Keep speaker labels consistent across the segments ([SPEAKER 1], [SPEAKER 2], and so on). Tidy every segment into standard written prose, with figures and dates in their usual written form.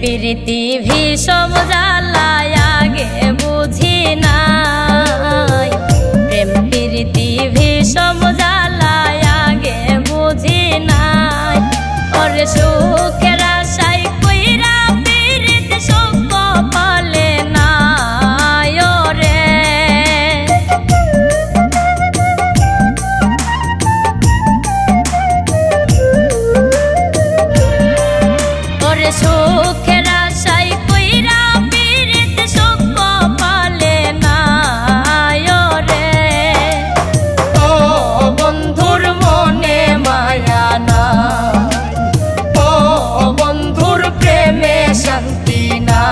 [SPEAKER 1] প্রীতি ভীষণ জ্বালায় আগে বুঝি নাই। প্রেম প্রীতি ভীষণ জ্বালায় আগে বুঝি নাই। ওরে সুখের আশায় কইরা প্রীতি সুখ কপালে নাই। ওরে সুখের আশায় কইরা প্রীতি সুখ কপালে নাই। ও বন্ধুর মনে মায়া না, ও বন্ধুর প্রেমে শান্তি না।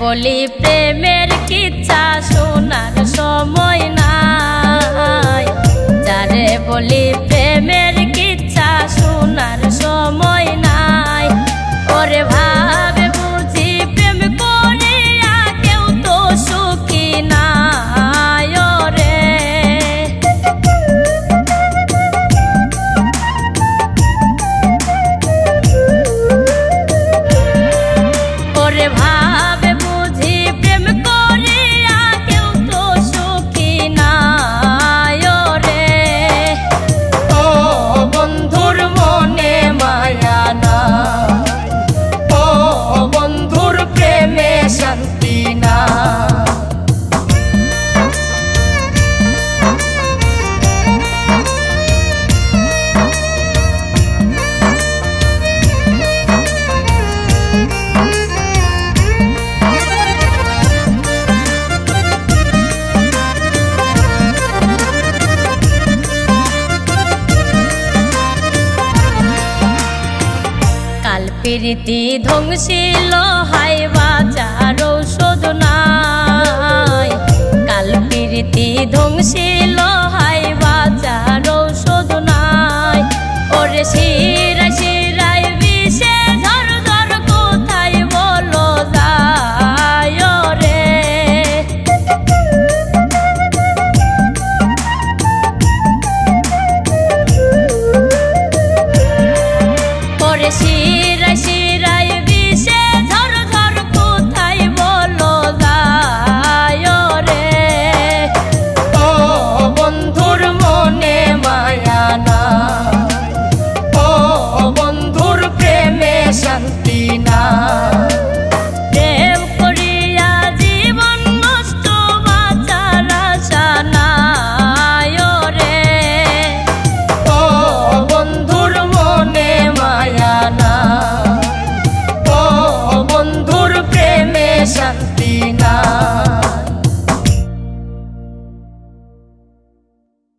[SPEAKER 1] বলি প্রেমের কিচ্ছা শোনার সময় নাই। যারে বলি প্রেমের কিচ্ছা শোনার সময় নাই। ওরে ভাবে বুঝি প্রেম করিয়া কেউ তো সুখী নাই। ওরে ভাবে শান্তি না। কাল প্রীতি ধ্বংসিল হাই বাজার ঔষধ নাই। কাল প্রীতি ধ্বংসিল